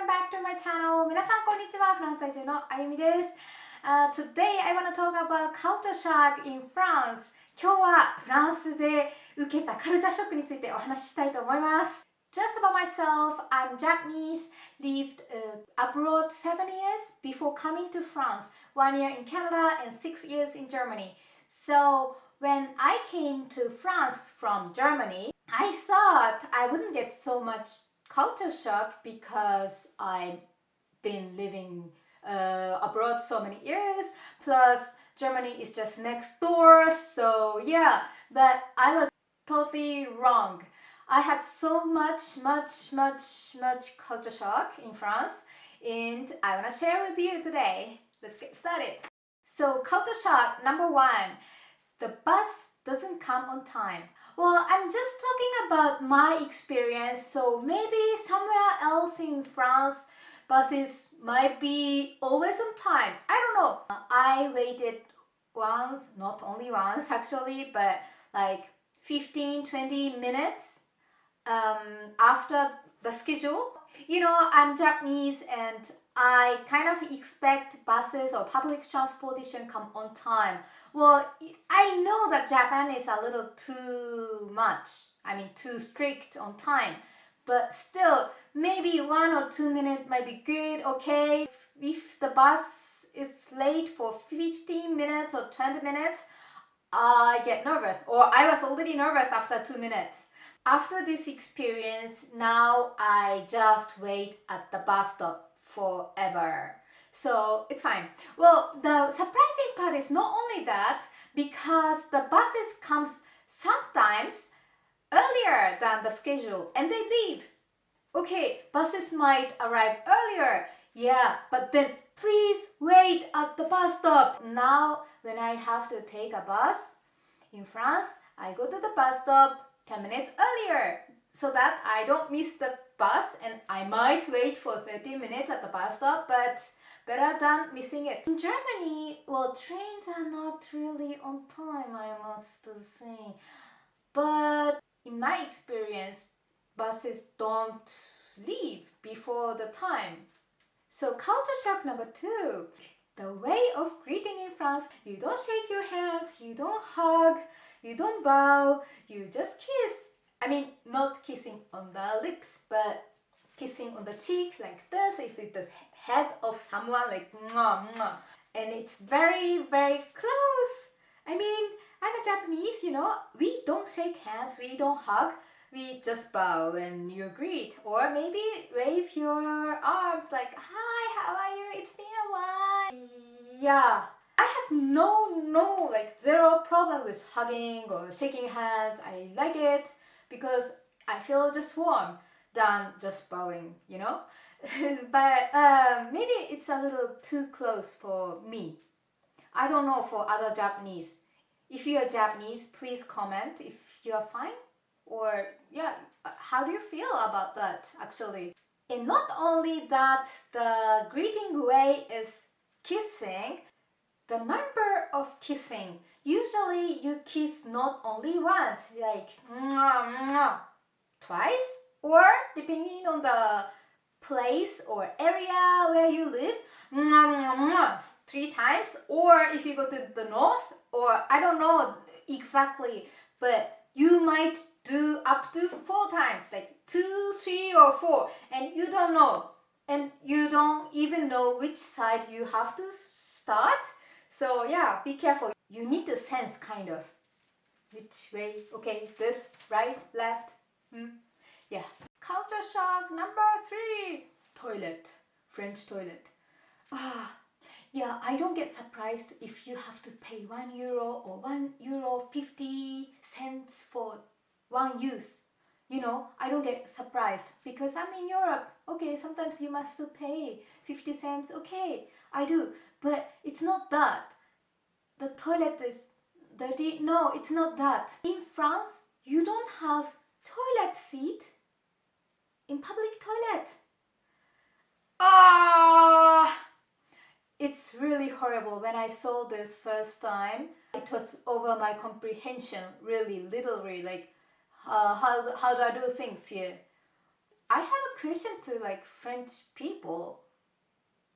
welcome back to my channel. 皆さんこんにちは。フランス在住のあゆみです。Today I want to talk about culture shock in France. 今日はフランスで受けたカルチャーショックについてお話ししたいと思います。Just about myself, I'm Japanese, lived abroad 7 years before coming to France, 1 year in Canada and 6 years in Germany. So when I came to France from Germany, I thought I wouldn't get so much culture shock because I've been living abroad so many years, plus Germany is just next door, so yeah, but I was totally wrong. I had so much culture shock in France, and I want to share with you today. Let's get started. So culture shock number 1, the bus doesn't come on time. Well, I'm just talking about my experience, so maybe somewhere else in France, buses might be always on time. I don't know. I waited once, not only once actually, but like 15-20 minutes after the schedule. You know, I'm Japanese and I kind of expect buses or public transportation come on time. Well, I know that Japan is a little too much, too strict on time, but still, maybe 1 or 2 minutes might be good, okay? If the bus is late for 15 minutes or 20 minutes, I get nervous, or I was already nervous after 2 minutes. After this experience, now I just wait at the bus stop forever. So it's fine. Well, the surprising part is not only that, because the buses comes sometimes earlier than the schedule and they leave. Okay, buses might arrive earlier, yeah, but then please wait at the bus stop. Now, when I have to take a bus in France, I go to the bus stop 10 minutes earlier so that I don't miss the bus, and I might wait for 30 minutes at the bus stop, but better than missing it. In Germany, well, trains are not really on time, I must say. But in my experience, buses don't leave before the time. So culture shock number 2, the way of greeting in France. You don't shake your hands, you don't hug, you don't bow, you just kiss. Not kissing on the lips, but kissing on the cheek like this, if it's the head of someone, like mwah, mwah. And it's very close. I'm a Japanese, you know, we don't shake hands, we don't hug, we just bow when you greet, or maybe wave your arms like, hi, how are you, it's been a while. Yeah, I have no zero problem with hugging or shaking hands. I like it because I feel just warm than just bowing, you know. But maybe it's a little too close for me. I don't know for other Japanese. If you are Japanese, please comment if you are fine, or yeah, how do you feel about that actually? And not only that, the greeting way is kissing. The number of kissing, usually you kiss not only once, like mwah, mwah, twice, or depending on the place or area where you live, mwah, mwah, mwah, 3 times, or if you go to the north, or I don't know exactly, but you might do up to 4 times, like 2, 3 or 4, and you don't know, and you don't even know which side you have to start. So yeah, be careful. You need to sense kind of which way, okay, this, right, left, yeah. Culture shock number 3, toilet, French toilet. Yeah, I don't get surprised if you have to pay €1 or €1.50 for one use. You know, I don't get surprised because I'm in Europe. Okay, sometimes you must pay 50 cents. Okay, I do. But it's not that. The toilet is dirty. No, it's not that. In France, you don't have toilet seat in public toilet. It's really horrible. When I saw this first time, it was over my comprehension, really, literally, like how do I do things here? I have a question to like French people.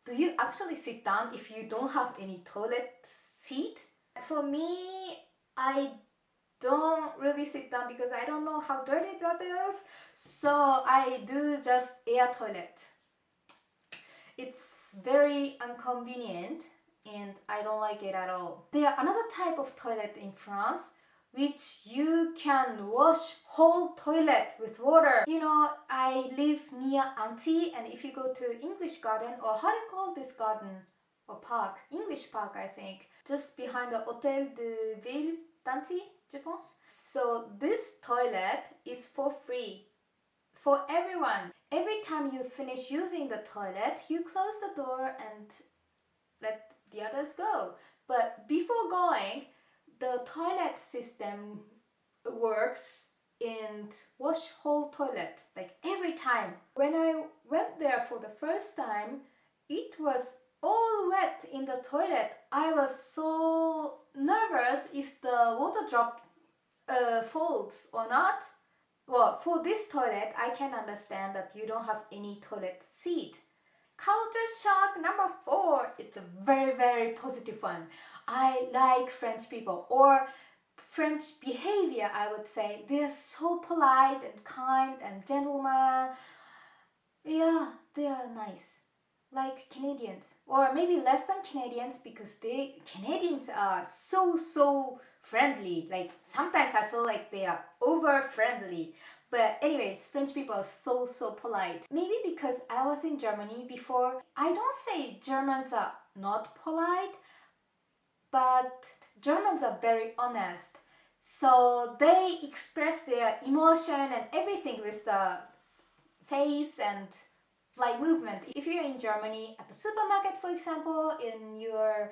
Do you actually sit down if you don't have any toilet seat? For me, I don't really sit down because I don't know how dirty that is. So I do just air toilet. It's very inconvenient and I don't like it at all. There are another type of toilet in France which you can wash whole toilet with water. You know, I live near Anti, and if you go to English Garden, or how do you call this garden or park? English Park, I think, just behind the Hôtel de Ville d'Anti, je pense. So this toilet is for free for everyone. Every time you finish using the toilet, you close the door and let the others go. But before going, the toilet system works and wash whole toilet like every time. When I went there for the first time, it was all wet in the toilet. I was so nervous if the water drop falls or not. Well, for this toilet, I can understand that you don't have any toilet seat. Culture shock number 4. It's a very, very positive one. I like French people, or French behavior, I would say. They're so polite and kind and gentleman. Yeah, they are nice. Like Canadians, or maybe less than Canadians, because Canadians are so friendly. Like sometimes I feel like they are over friendly. But anyways, French people are so polite. Maybe because I was in Germany before. I don't say Germans are not polite, but Germans are very honest. So they express their emotion and everything with the face and like movement. If you're in Germany at the supermarket, for example, and you're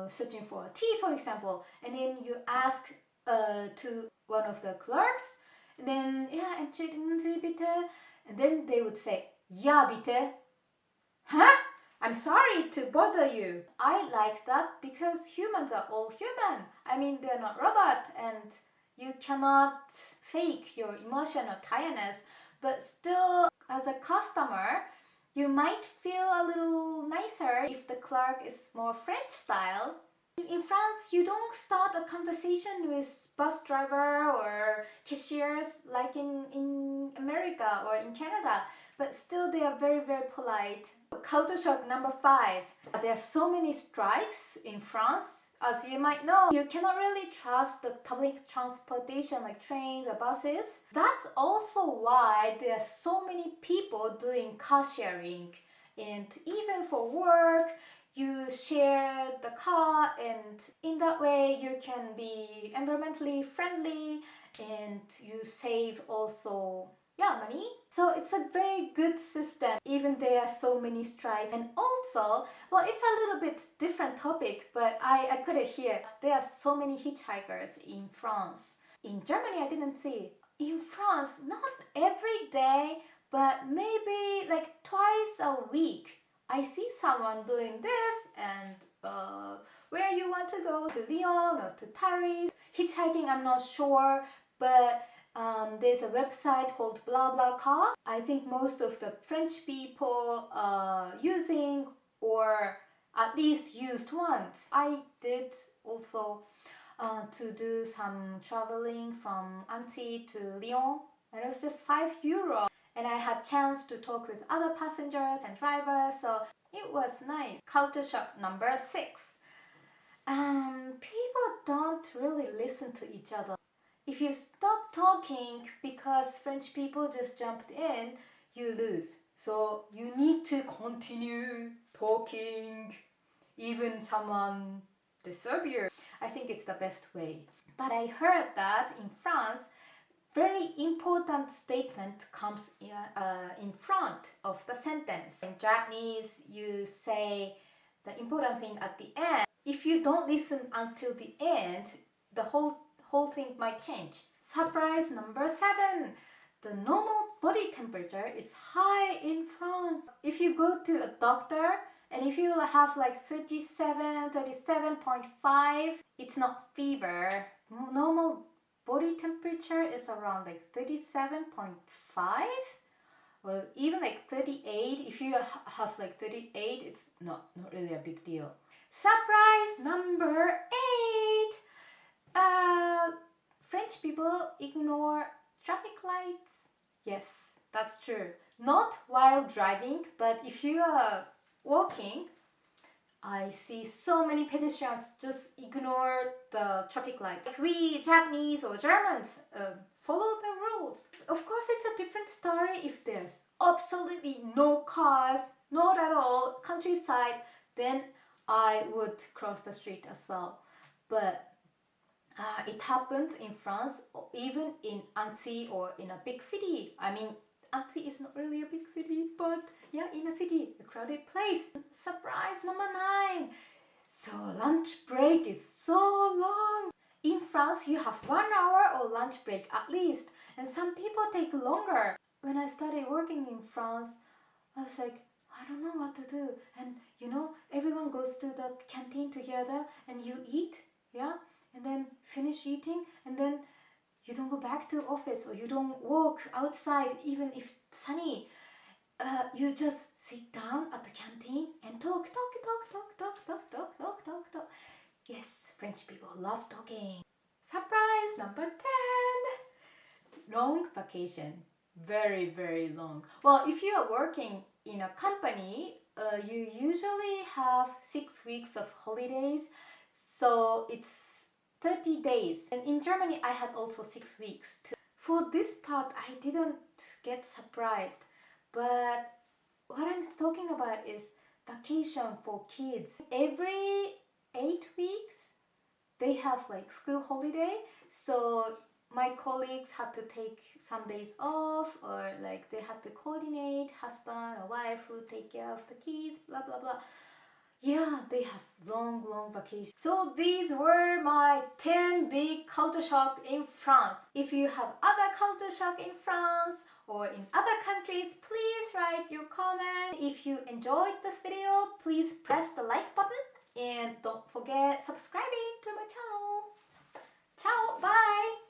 searching for tea, for example, and then you ask to one of the clerks, and then yeah, entschuldigen Sie bitte, and then they would say ja bitte. Huh? I'm sorry to bother you. I like that because humans are all human. I mean, they're not robots, and you cannot fake your emotion or tiredness. But still, as a customer, you might feel a little nicer if the clerk is more French style. In France, you don't start a conversation with bus driver or cashiers like in America or in Canada, but still they are very polite. Culture shock number 5. There are so many strikes in France. As you might know, you cannot really trust the public transportation like trains or buses. That's also why there are so many people doing car sharing. And even for work, you share the car, and in that way you can be environmentally friendly and you save also money. So it's a very good system, even there are so many strikes. And also, well, it's a little bit different topic, but I put it here. There are so many hitchhikers in France. In Germany, I didn't see. In France, not every day, but maybe like twice a week, I see someone doing this, and where you want to go, to Lyon or to Paris. Hitchhiking, I'm not sure, but there's a website called BlaBlaCar. I think most of the French people are using, or at least used once. I did also to do some traveling from Annecy to Lyon, and it was just €5. And I had chance to talk with other passengers and drivers, so it was nice. Culture shock number 6. People don't really listen to each other. If you stop talking because French people just jumped in, you lose. So you need to continue talking, even someone disturb you. I think it's the best way. But I heard that in France, very important statement comes in front of the sentence. In Japanese, you say the important thing at the end. If you don't listen until the end, the whole thing might change. Surprise number 7. The normal body temperature is high in France. If you go to a doctor and if you have like 37.5, it's not fever. Normal body temperature is around like 37.5. or even like 38. If you have like 38, it's not really a big deal. Surprise number 8. French people ignore traffic lights. Yes, that's true. Not while driving, but if you are walking, I see so many pedestrians just ignore the traffic lights. Like we Japanese or Germans follow the rules. Of course, it's a different story if there's absolutely no cars, not at all, countryside, then I would cross the street as well. But it happens in France, or even in Annecy or in a big city. I mean, Annecy is not really a big city, but yeah, in a city, a crowded place. Surprise number 9. So lunch break is so long. In France, you have 1 hour or lunch break at least, and some people take longer. When I started working in France, I was like, I don't know what to do. And you know, everyone goes to the canteen together and you eat, yeah? And then finish eating, and then you don't go back to office or you don't walk outside even if it's sunny. You just sit down at the canteen and talk. Yes, French people love talking. Surprise number 10. Long vacation. Very, very long. Well, if you are working in a company, you usually have 6 weeks of holidays. So it's 30 days. And in Germany, I had also 6 weeks too. For this part, I didn't get surprised. But what I'm talking about is vacation for kids. Every 8 weeks, they have like school holiday. So my colleagues had to take some days off, or like they had to coordinate husband or wife who take care of the kids, blah, blah, blah. Yeah, they have long vacations. So these were my 10 big culture shock in France. If you have other culture shock in France or in other countries, please write your comment. If you enjoyed this video, please press the like button and don't forget subscribing to my channel. Ciao, bye!